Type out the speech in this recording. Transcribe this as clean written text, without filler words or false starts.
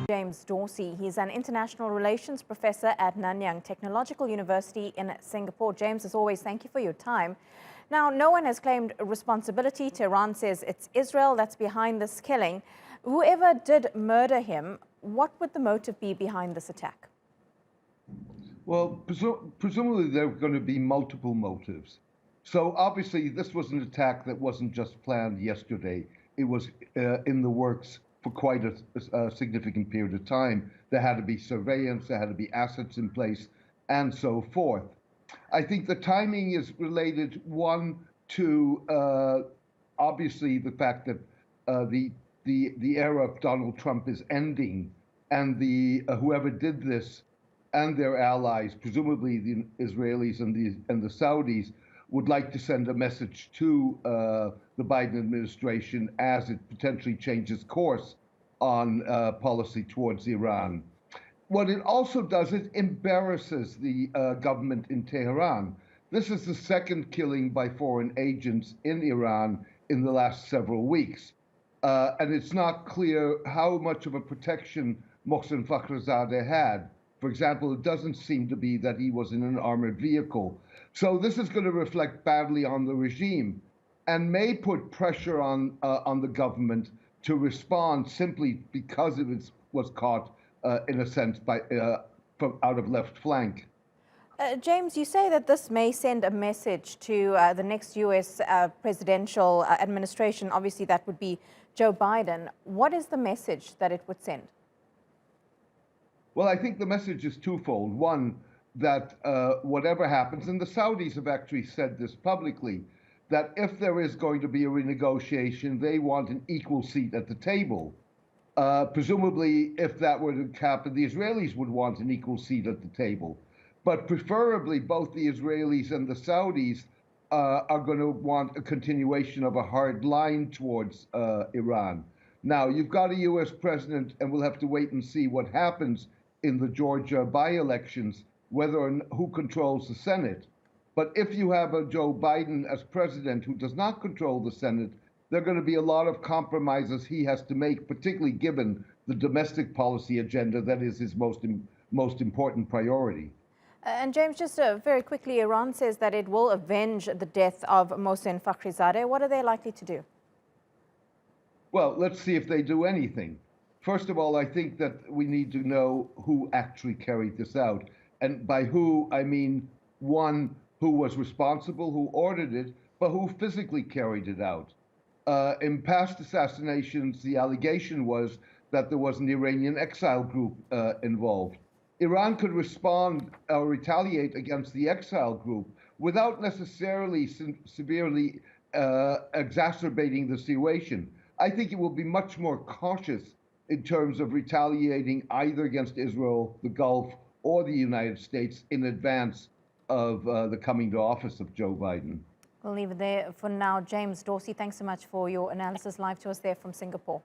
James Dorsey. He's an international relations professor at Nanyang Technological University in Singapore. James, as always, thank you for your time. Now, no one has claimed responsibility. Tehran says it's Israel that's behind this killing. Whoever did murder him, what would the motive be behind this attack? Well, presumably there are going to be multiple motives. So obviously this was an attack that wasn't just planned yesterday. It was in the works for quite a significant period of time. There had to be surveillance, there had to be assets in place, and so forth. I think the timing is related, one, to obviously the fact that the era of Donald Trump is ending, and the whoever did this and their allies, presumably the Israelis and the Saudis, would like to send a message to the Biden administration as it potentially changes course on policy towards Iran. What it also does, it embarrasses the government in Tehran. This is the second killing by foreign agents in Iran in the last several weeks. And it's not clear how much of a protection Mohsen Fakhrizadeh had. For example, it doesn't seem to be that he was in an armored vehicle. So this is going to reflect badly on the regime and may put pressure on the government to respond simply because it was caught, in a sense, from out of left flank. James, you say that this may send a message to the next U.S. presidential administration. Obviously, that would be Joe Biden. What is the message that it would send? Well, I think the message is twofold. One, that whatever happens, and the Saudis have actually said this publicly, that if there is going to be a renegotiation, they want an equal seat at the table. Presumably, if that were to happen, the Israelis would want an equal seat at the table. But preferably, both the Israelis and the Saudis are going to want a continuation of a hard line towards Iran. Now, you've got a U.S. president, and we'll have to wait and see what happens in the Georgia by-elections, who controls the Senate. But if you have a Joe Biden as president who does not control the Senate, there are going to be a lot of compromises he has to make, particularly given the domestic policy agenda that is his most important priority. And James, just very quickly, Iran says that it will avenge the death of Mohsen Fakhrizadeh. What are they likely to do? Well, let's see if they do anything. First of all, I think that we need to know who actually carried this out. And by who, I mean, one, who was responsible, who ordered it, but who physically carried it out. In past assassinations, the allegation was that there was an Iranian exile group involved. Iran could respond or retaliate against the exile group without necessarily severely exacerbating the situation. I think it will be much more cautious in terms of retaliating either against Israel, the Gulf, or the United States in advance of the coming to office of Joe Biden. We'll leave it there for now. James Dorsey, thanks so much for your analysis live to us there from Singapore.